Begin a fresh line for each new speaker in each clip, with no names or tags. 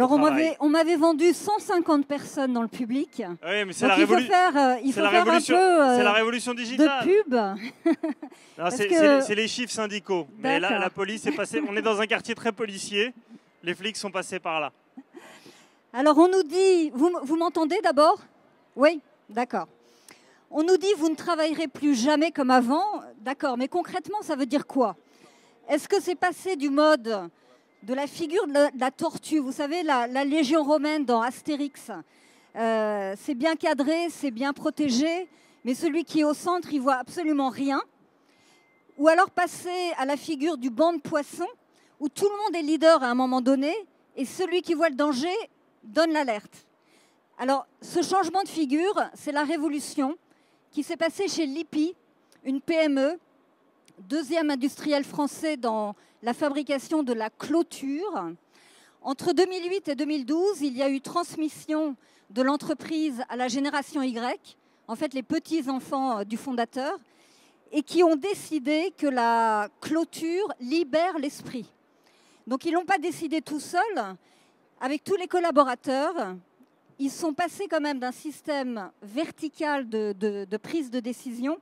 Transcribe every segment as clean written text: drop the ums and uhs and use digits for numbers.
Alors on m'avait vendu 150 personnes dans le public.
Oui, mais c'est
la révolution. Il faut faire un peu
c'est la révolution digitale.
De pub.
C'est les chiffres syndicaux. Mais là, la police est passée. On est dans un quartier très policier. Les flics sont passés par là.
Alors on nous dit, vous m'entendez d'abord? Oui, d'accord. On nous dit vous ne travaillerez plus jamais comme avant. D'accord, mais concrètement ça veut dire quoi? Est-ce que c'est passé du mode de la figure de la tortue, vous savez, la légion romaine dans Astérix, c'est bien cadré, c'est bien protégé, mais celui qui est au centre, il voit absolument rien. Ou alors passer à la figure du banc de poissons, où tout le monde est leader à un moment donné, et celui qui voit le danger donne l'alerte. Alors, ce changement de figure, c'est la révolution qui s'est passée chez Lippi, une PME, deuxième industriel français dans la fabrication de la clôture. Entre 2008 et 2012, il y a eu transmission de l'entreprise à la génération Y, en fait les petits-enfants du fondateur, et qui ont décidé que la clôture libère l'esprit. Donc ils ne l'ont pas décidé tout seuls, avec tous les collaborateurs. Ils sont passés quand même d'un système vertical de prise de décision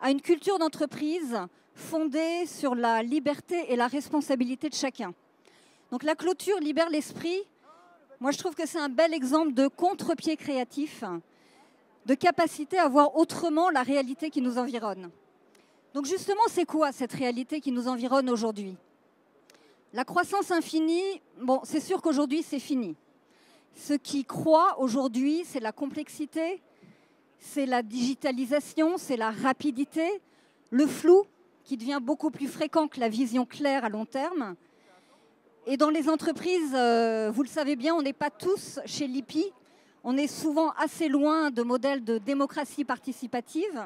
à une culture d'entreprise fondée sur la liberté et la responsabilité de chacun. Donc la clôture libère l'esprit. Moi, je trouve que c'est un bel exemple de contre-pied créatif, de capacité à voir autrement la réalité qui nous environne. Donc justement, c'est quoi cette réalité qui nous environne aujourd'hui? La croissance infinie, bon, c'est sûr qu'aujourd'hui, c'est fini. Ce qui croît aujourd'hui, c'est la complexité, c'est la digitalisation, c'est la rapidité, le flou qui devient beaucoup plus fréquent que la vision claire à long terme. Et dans les entreprises, vous le savez bien, on n'est pas tous chez Lippi. On est souvent assez loin de modèles de démocratie participative.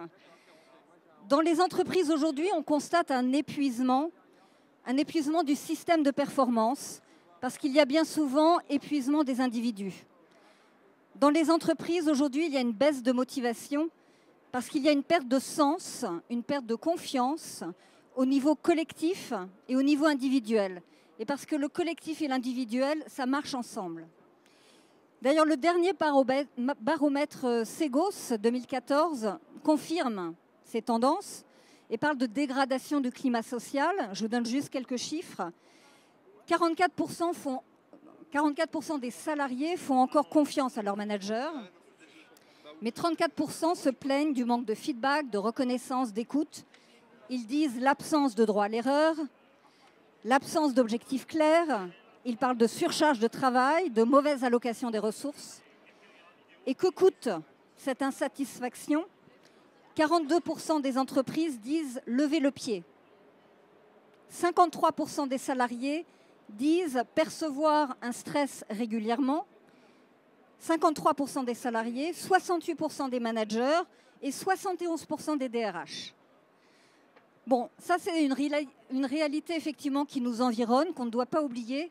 Dans les entreprises aujourd'hui, on constate un épuisement du système de performance, parce qu'il y a bien souvent épuisement des individus. Dans les entreprises aujourd'hui, il y a une baisse de motivation, parce qu'il y a une perte de sens, une perte de confiance au niveau collectif et au niveau individuel. Et parce que le collectif et l'individuel, ça marche ensemble. D'ailleurs, le dernier baromètre Segos 2014 confirme ces tendances et parle de dégradation du climat social. Je vous donne juste quelques chiffres. 44% des salariés font encore confiance à leur manager, mais 34% se plaignent du manque de feedback, de reconnaissance, d'écoute. Ils disent l'absence de droit à l'erreur, l'absence d'objectifs clairs. Ils parlent de surcharge de travail, de mauvaise allocation des ressources. Et que coûte cette insatisfaction? 42% des entreprises disent lever le pied. 53% des salariés disent percevoir un stress régulièrement. 53% des salariés, 68% des managers et 71% des DRH. Bon, ça c'est une réalité effectivement qui nous environne, qu'on ne doit pas oublier.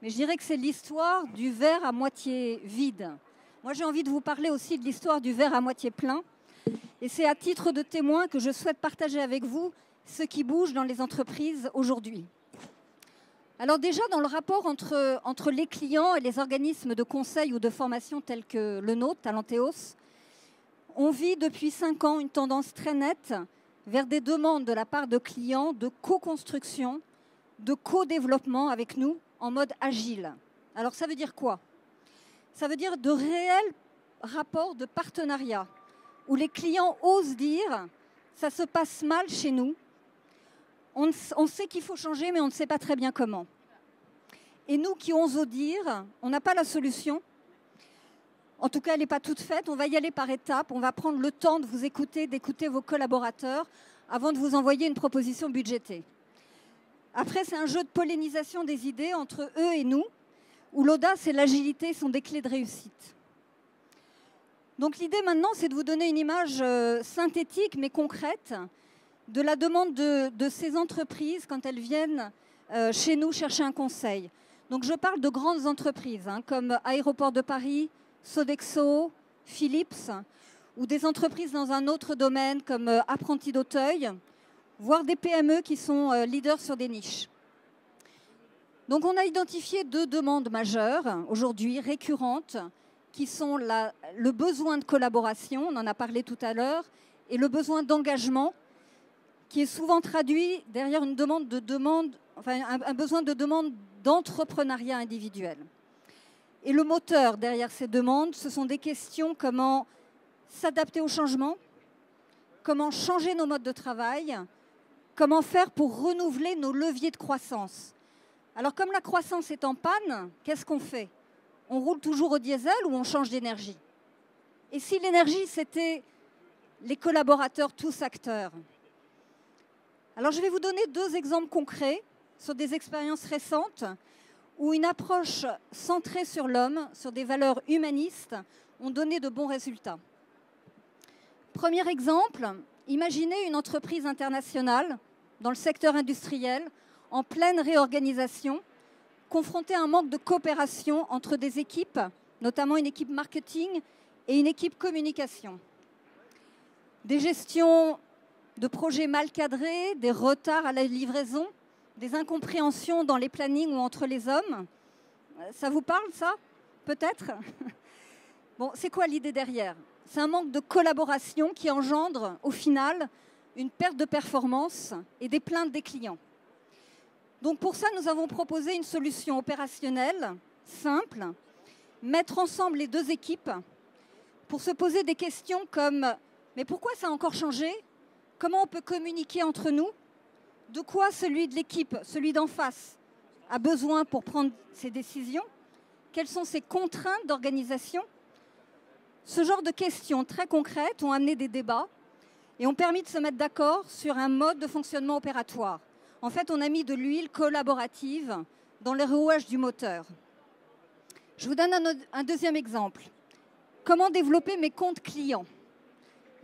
Mais je dirais que c'est l'histoire du verre à moitié vide. Moi j'ai envie de vous parler aussi de l'histoire du verre à moitié plein. Et c'est à titre de témoin que je souhaite partager avec vous ce qui bouge dans les entreprises aujourd'hui. Alors déjà, dans le rapport entre les clients et les organismes de conseil ou de formation tels que le nôtre, Talenteos, on vit depuis 5 ans une tendance très nette vers des demandes de la part de clients de co-construction, de co-développement avec nous en mode agile. Alors ça veut dire quoi? Ça veut dire de réels rapports de partenariat où les clients osent dire « ça se passe mal chez nous ». On sait qu'il faut changer, mais on ne sait pas très bien comment. Et nous qui osons dire, on n'a pas la solution. En tout cas, elle n'est pas toute faite. On va y aller par étapes. On va prendre le temps de vous écouter, d'écouter vos collaborateurs avant de vous envoyer une proposition budgétée. Après, c'est un jeu de pollinisation des idées entre eux et nous, où l'audace et l'agilité sont des clés de réussite. Donc l'idée maintenant, c'est de vous donner une image synthétique mais concrète de la demande de ces entreprises quand elles viennent chez nous chercher un conseil. Donc je parle de grandes entreprises comme Aéroports de Paris, Sodexo, Philips, ou des entreprises dans un autre domaine comme Apprentis d'Auteuil, voire des PME qui sont leaders sur des niches. Donc on a identifié 2 demandes majeures aujourd'hui, récurrentes, qui sont le besoin de collaboration, on en a parlé tout à l'heure, et le besoin d'engagement, qui est souvent traduit derrière une un besoin de demande d'entrepreneuriat individuel. Et le moteur derrière ces demandes, ce sont des questions: comment s'adapter au changement, comment changer nos modes de travail, comment faire pour renouveler nos leviers de croissance. Alors comme la croissance est en panne, qu'est-ce qu'on fait? On roule toujours au diesel ou on change d'énergie? Et si l'énergie, c'était les collaborateurs, tous acteurs? Alors je vais vous donner 2 exemples concrets sur des expériences récentes où une approche centrée sur l'homme, sur des valeurs humanistes, ont donné de bons résultats. Premier exemple, imaginez une entreprise internationale dans le secteur industriel en pleine réorganisation, confrontée à un manque de coopération entre des équipes, notamment une équipe marketing et une équipe communication. Des gestions de projets mal cadrés, des retards à la livraison, des incompréhensions dans les plannings ou entre les hommes. Ça vous parle, ça? Peut-être? Bon, c'est quoi l'idée derrière? C'est un manque de collaboration qui engendre, au final, une perte de performance et des plaintes des clients. Donc pour ça, nous avons proposé une solution opérationnelle, simple, mettre ensemble les 2 équipes pour se poser des questions comme: mais pourquoi ça a encore changé? Comment on peut communiquer entre nous? De quoi celui de l'équipe, celui d'en face, a besoin pour prendre ses décisions? Quelles sont ses contraintes d'organisation? Ce genre de questions très concrètes ont amené des débats et ont permis de se mettre d'accord sur un mode de fonctionnement opératoire. En fait, on a mis de l'huile collaborative dans le rouage du moteur. Je vous donne un 2e exemple. Comment développer mes comptes clients?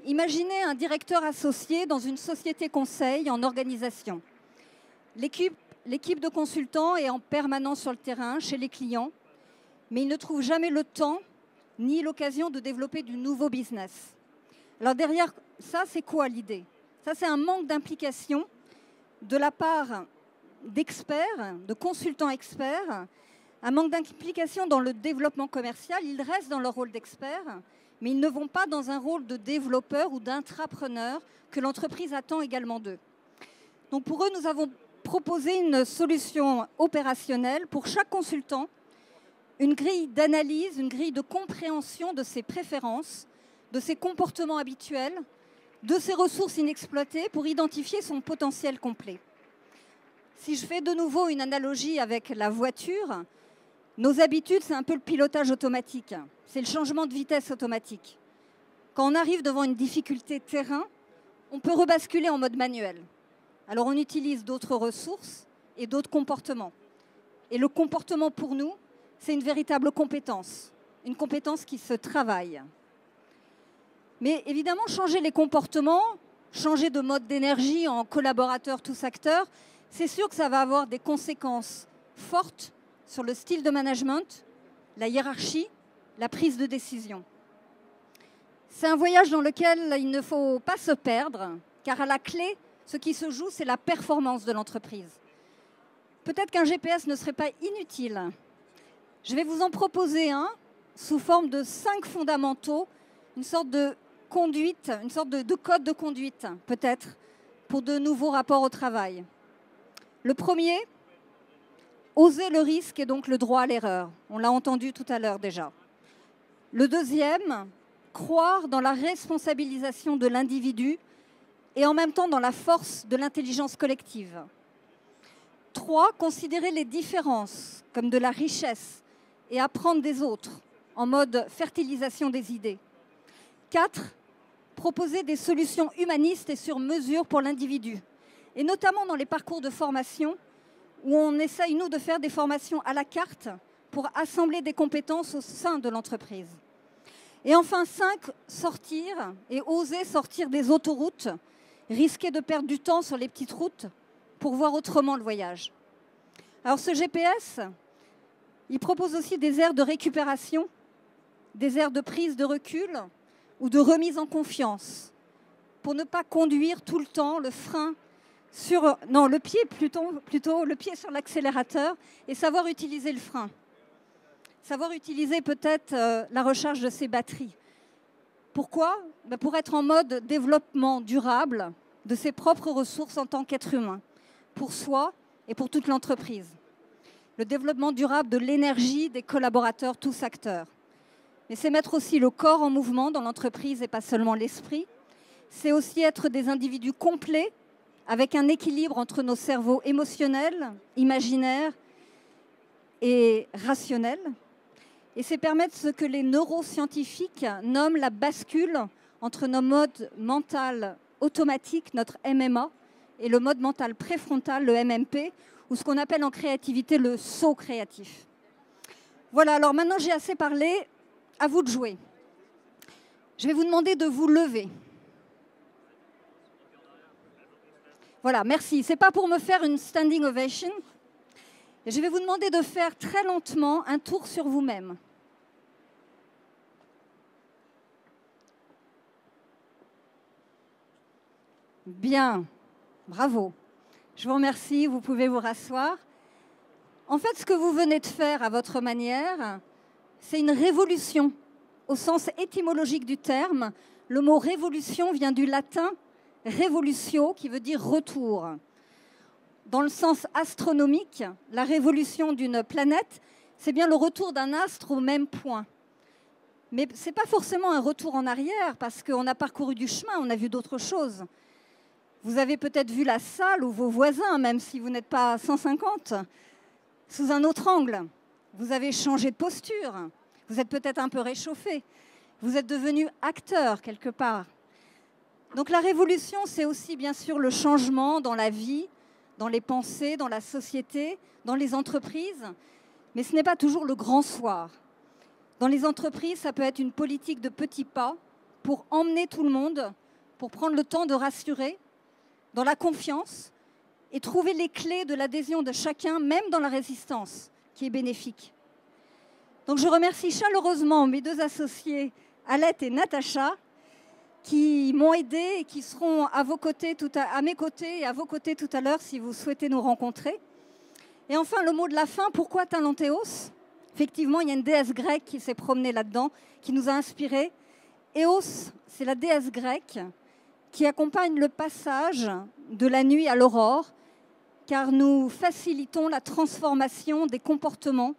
Imaginez un directeur associé dans une société conseil en organisation. L'équipe de consultants est en permanence sur le terrain, chez les clients, mais il ne trouve jamais le temps ni l'occasion de développer du nouveau business. Alors derrière ça, c'est quoi l'idée? Ça, c'est un manque d'implication de la part d'experts, de consultants experts, un manque d'implication dans le développement commercial. Ils restent dans leur rôle d'experts, mais ils ne vont pas dans un rôle de développeur ou d'intrapreneur que l'entreprise attend également d'eux. Donc pour eux, nous avons proposé une solution opérationnelle pour chaque consultant, une grille d'analyse, une grille de compréhension de ses préférences, de ses comportements habituels, de ses ressources inexploitées pour identifier son potentiel complet. Si je fais de nouveau une analogie avec la voiture, nos habitudes, c'est un peu le pilotage automatique. C'est le changement de vitesse automatique. Quand on arrive devant une difficulté terrain, on peut rebasculer en mode manuel. Alors on utilise d'autres ressources et d'autres comportements. Et le comportement pour nous, c'est une véritable compétence. Une compétence qui se travaille. Mais évidemment, changer les comportements, changer de mode d'énergie en collaborateurs tous acteurs, c'est sûr que ça va avoir des conséquences fortes sur le style de management, la hiérarchie, la prise de décision. C'est un voyage dans lequel il ne faut pas se perdre, car à la clé, ce qui se joue, c'est la performance de l'entreprise. Peut-être qu'un GPS ne serait pas inutile. Je vais vous en proposer un sous forme de 5 fondamentaux, une sorte de conduite, une sorte de code de conduite, peut-être, pour de nouveaux rapports au travail. Le premier, oser le risque et donc le droit à l'erreur. On l'a entendu tout à l'heure déjà. Le deuxième, croire dans la responsabilisation de l'individu et en même temps dans la force de l'intelligence collective. 3, considérer les différences comme de la richesse et apprendre des autres en mode fertilisation des idées. 4, proposer des solutions humanistes et sur mesure pour l'individu, et notamment dans les parcours de formation où on essaye, nous, de faire des formations à la carte pour assembler des compétences au sein de l'entreprise. Et enfin, 5, sortir et oser sortir des autoroutes, risquer de perdre du temps sur les petites routes pour voir autrement le voyage. Alors ce GPS, il propose aussi des aires de récupération, des aires de prise de recul ou de remise en confiance pour ne pas conduire tout le temps le frein non, le pied plutôt le pied sur l'accélérateur et savoir utiliser le frein. Savoir utiliser peut-être la recharge de ses batteries. Pourquoi? Pour être en mode développement durable de ses propres ressources en tant qu'être humain, pour soi et pour toute l'entreprise. Le développement durable de l'énergie des collaborateurs, tous acteurs. Mais c'est mettre aussi le corps en mouvement dans l'entreprise et pas seulement l'esprit. C'est aussi être des individus complets avec un équilibre entre nos cerveaux émotionnels, imaginaires et rationnels. Et c'est permettre ce que les neuroscientifiques nomment la bascule entre nos modes mental automatiques, notre MMA, et le mode mental préfrontal, le MMP, ou ce qu'on appelle en créativité le saut créatif. Voilà, alors maintenant j'ai assez parlé, à vous de jouer. Je vais vous demander de vous lever. Voilà, merci. Ce n'est pas pour me faire une standing ovation. Je vais vous demander de faire très lentement un tour sur vous-même. Bien, bravo. Je vous remercie, vous pouvez vous rasseoir. En fait, ce que vous venez de faire à votre manière, c'est une révolution. Au sens étymologique du terme, le mot révolution vient du latin revolutio, qui veut dire retour. Dans le sens astronomique, la révolution d'une planète, c'est bien le retour d'un astre au même point. Mais ce n'est pas forcément un retour en arrière, parce qu'on a parcouru du chemin, on a vu d'autres choses. Vous avez peut-être vu la salle ou vos voisins, même si vous n'êtes pas à 150, sous un autre angle. Vous avez changé de posture, vous êtes peut-être un peu réchauffé, vous êtes devenu acteur quelque part. Donc la révolution, c'est aussi bien sûr le changement dans la vie, dans les pensées, dans la société, dans les entreprises, mais ce n'est pas toujours le grand soir. Dans les entreprises, ça peut être une politique de petits pas pour emmener tout le monde, pour prendre le temps de rassurer, dans la confiance et trouver les clés de l'adhésion de chacun, même dans la résistance, qui est bénéfique. Donc je remercie chaleureusement mes deux associés, Alette et Natacha, qui m'ont aidé et qui seront à mes côtés et à vos côtés tout à l'heure si vous souhaitez nous rencontrer. Et enfin, le mot de la fin, pourquoi Talentéos? Effectivement, il y a une déesse grecque qui s'est promenée là-dedans, qui nous a inspirés. Eos, c'est la déesse grecque qui accompagne le passage de la nuit à l'aurore, car nous facilitons la transformation des comportements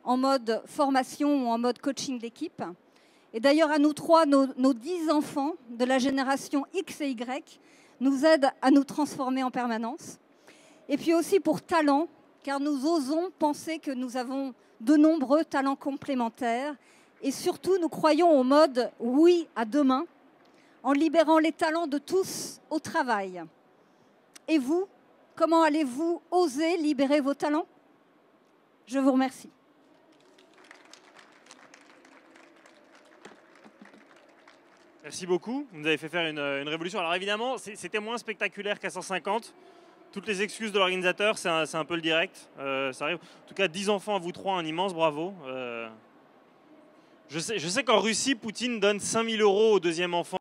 en mode formation ou en mode coaching d'équipe. Et d'ailleurs, à nous trois, nos 10 enfants de la génération X et Y nous aident à nous transformer en permanence. Et puis aussi pour talent, car nous osons penser que nous avons de nombreux talents complémentaires. Et surtout, nous croyons au mode « oui à demain », en libérant les talents de tous au travail. Et vous, comment allez-vous oser libérer vos talents? Je vous remercie.
Merci beaucoup. Vous nous avez fait faire une révolution. Alors évidemment, c'était moins spectaculaire qu'à 150. Toutes les excuses de l'organisateur, c'est un peu le direct. Ça arrive. En tout cas, 10 enfants à vous trois, un immense bravo. Je sais qu'en Russie, Poutine donne 5 000 € au deuxième enfant.